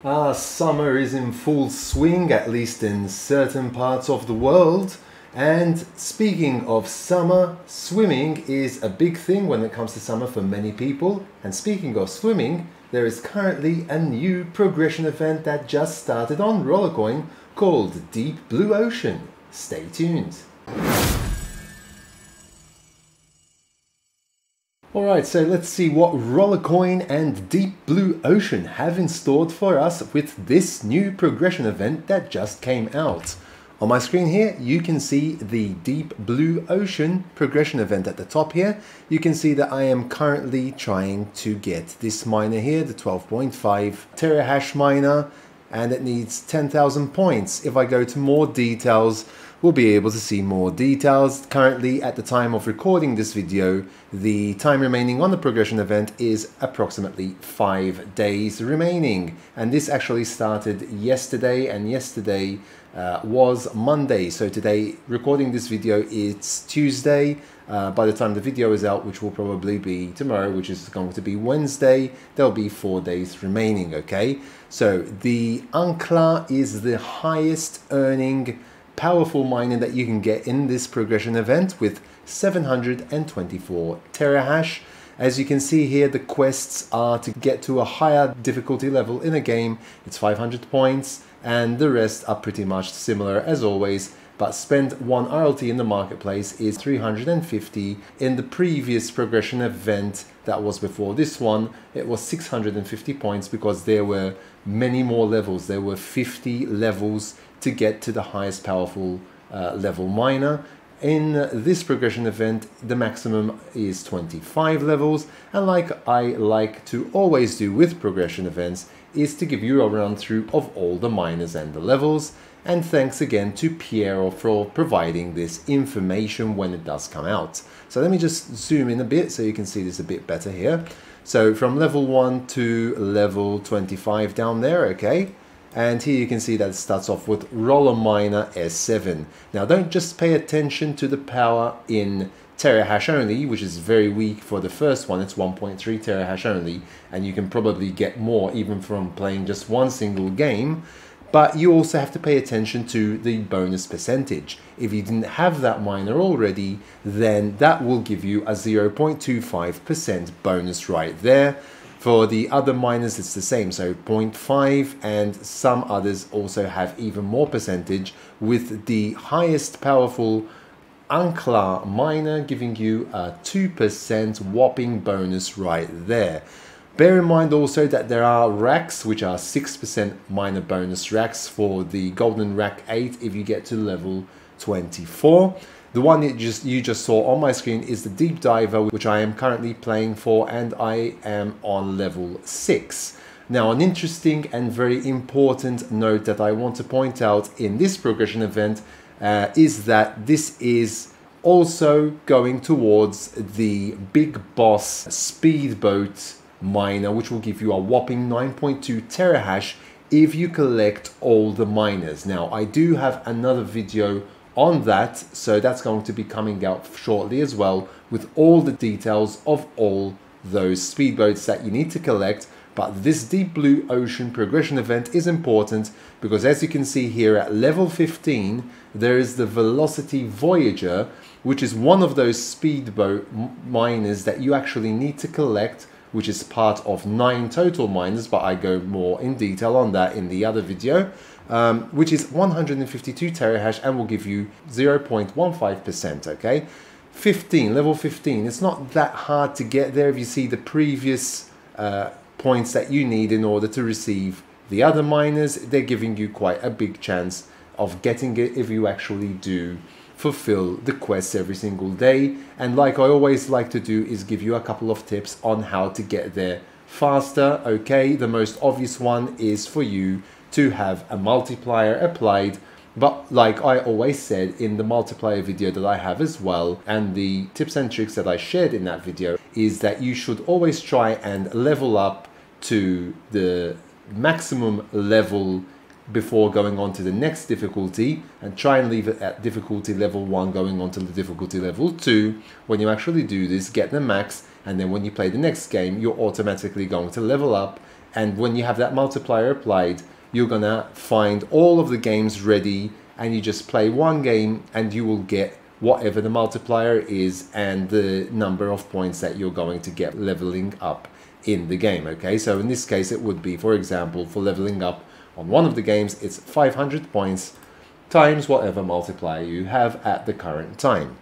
Summer is in full swing, at least in certain parts of the world. And speaking of summer, swimming is a big thing when it comes to summer for many people. And speaking of swimming, there is currently a new progression event that just started on Rollercoin called Deep Blue Ocean. Stay tuned. Alright, so let's see what Rollercoin and Deep Blue Ocean have in store for us with this new progression event that just came out. On my screen here, you can see the Deep Blue Ocean progression event at the top here. You can see that I am currently trying to get this miner here, the 12.5 terahash miner, and it needs 10,000 points. If I go to more details, we'll be able to see more details. Currently, at the time of recording this video, the time remaining on the progression event is approximately 5 days remaining. And this actually started yesterday, and yesterday was Monday. So today, recording this video, it's Tuesday. By the time the video is out, which will probably be tomorrow, which is going to be Wednesday, there'll be 4 days remaining, okay? So the Ankla is the highest earning powerful miner that you can get in this progression event with 724 terahash. As you can see here, the quests are to get to a higher difficulty level in a game. It's 500 points, and the rest are pretty much similar as always. But spend 1 RLT in the marketplace is 350. In the previous progression event that was before this one, it was 650 points because there were many more levels. There were 50 levels to get to the highest powerful level miner. In this progression event, the maximum is 25 levels, and like I like to always do with progression events, is to give you a run through of all the miners and the levels. And thanks again to Piero for providing this information when it does come out. So let me just zoom in a bit so you can see this a bit better here. So from level 1 to level 25 down there, okay? And here you can see that it starts off with Roller Miner S7. Now don't just pay attention to the power in terahash only, which is very weak for the first one. It's 1.3 terahash only, and you can probably get more even from playing just one single game. But you also have to pay attention to the bonus percentage. If you didn't have that miner already, then that will give you a 0.25% bonus right there. For the other miners, it's the same, so 0.5, and some others also have even more percentage, with the highest powerful Ankla miner giving you a 2% whopping bonus right there. Bear in mind also that there are racks, which are 6% miner bonus racks for the Golden Rack 8 if you get to level 24. The one that you just saw on my screen is the Deep Diver, which I am currently playing for, and I am on level 6. Now, an interesting and very important note that I want to point out in this progression event is that this is also going towards the Big Boss Speedboat miner, which will give you a whopping 9.2 terahash if you collect all the miners. Now, I do have another video on that, so that's going to be coming out shortly as well, with all the details of all those speedboats that you need to collect. But this Deep Blue Ocean progression event is important because, as you can see here at level 15, there is the Velocity Voyager, which is one of those speedboat miners that you actually need to collect, which is part of 9 total miners, but I go more in detail on that in the other video, which is 152 terahash and will give you 0.15%, okay? 15, level 15, it's not that hard to get there if you see the previous points that you need in order to receive the other miners. They're giving you quite a big chance of getting it if you actually do fulfill the quests every single day. And like I always like to do is give you a couple of tips on how to get there faster, okay? The most obvious one is for you to have a multiplier applied, but like I always said in the multiplier video that I have as well, and the tips and tricks that I shared in that video, is that you should always try and level up to the maximum level before going on to the next difficulty, and try and leave it at difficulty level 1 going on to the difficulty level 2. When you actually do this, get the max, and then when you play the next game, you're automatically going to level up And when you have that multiplier applied, you're gonna find all of the games ready, and you just play one game and you will get whatever the multiplier is and the number of points that you're going to get leveling up in the game. Okay, so in this case it would be, for example, for leveling up on one of the games, it's 500 points times whatever multiplier you have at the current time.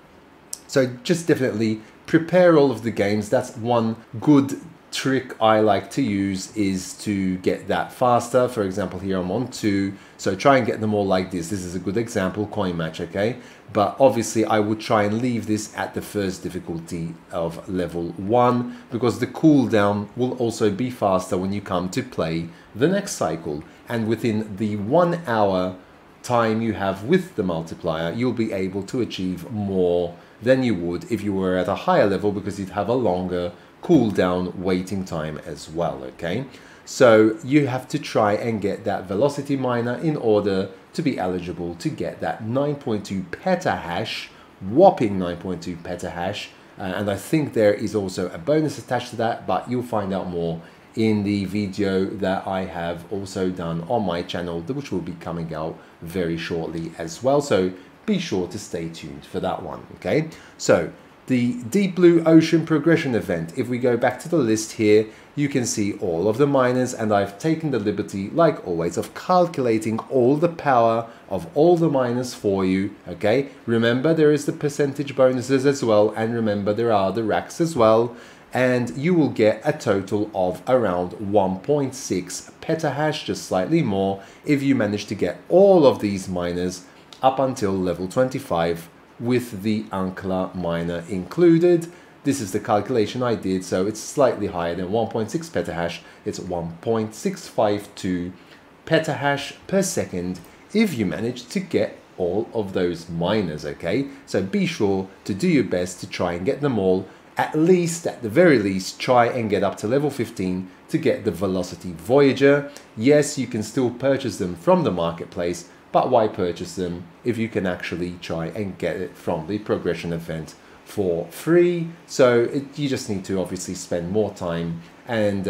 So just definitely prepare all of the games. That's one good trick I like to use, is to get that faster. For example, here I'm on 2, so try and get them all like this. This is a good example, coin match, okay? But obviously I would try and leave this at the first difficulty of level 1, because the cooldown will also be faster when you come to play the next cycle. And within the 1 hour time you have with the multiplier, you'll be able to achieve more than you would if you were at a higher level, because you'd have a longer cooldown waiting time as well. Okay, so you have to try and get that velocity miner in order to be eligible to get that 9.2 petahash, whopping 9.2 petahash, and I think there is also a bonus attached to that, but you'll find out more in the video that I have also done on my channel, which will be coming out very shortly as well, so be sure to stay tuned for that one. Okay, so the Deep Blue Ocean progression event, if we go back to the list here, you can see all of the miners, and I've taken the liberty, like always, of calculating all the power of all the miners for you. Okay, remember there is the percentage bonuses as well, and remember there are the racks as well, and you will get a total of around 1.6 petahash, just slightly more, if you manage to get all of these miners up until level 25 with the Ankla miner included. This is the calculation I did, so it's slightly higher than 1.6 petahash. It's 1.652 petahash per second if you manage to get all of those miners. Okay, so be sure to do your best to try and get them all. At least, at the very least, try and get up to level 15 to get the Velocity Voyager. Yes, you can still purchase them from the marketplace, but why purchase them if you can actually try and get it from the progression event for free? So you just need to obviously spend more time and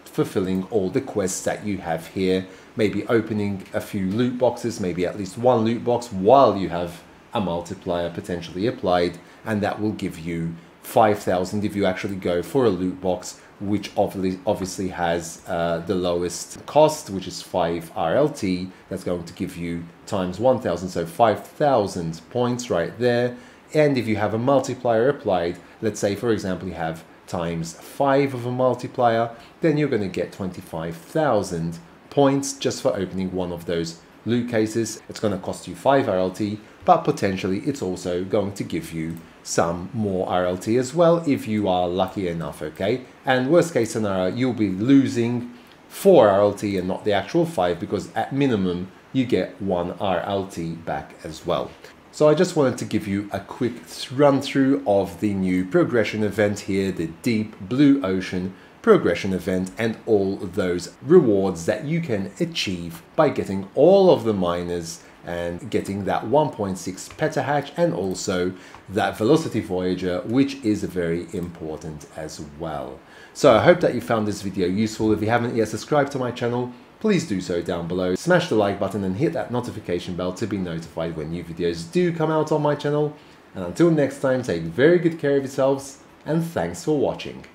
fulfilling all the quests that you have here. Maybe opening a few loot boxes, maybe at least one loot box while you have a multiplier potentially applied, and that will give you 5,000 if you actually go for a loot box, which obviously has the lowest cost, which is 5 RLT. That's going to give you times 1,000, so 5,000 points right there. And if you have a multiplier applied, let's say for example you have times 5 of a multiplier, then you're going to get 25,000 points just for opening one of those loot cases. It's going to cost you 5 RLT, but potentially it's also going to give you some more RLT as well if you are lucky enough. Okay, and worst case scenario, you'll be losing 4 RLT and not the actual 5, because at minimum you get 1 RLT back as well. So I just wanted to give you a quick run through of the new progression event here, the Deep Blue Ocean progression event, and all those rewards that you can achieve by getting all of the miners and getting that 1.6 petahash and also that Velocity Voyager, which is very important as well. So I hope that you found this video useful. If you haven't yet subscribed to my channel, please do so down below. Smash the like button and hit that notification bell to be notified when new videos do come out on my channel. And until next time, take very good care of yourselves, and thanks for watching.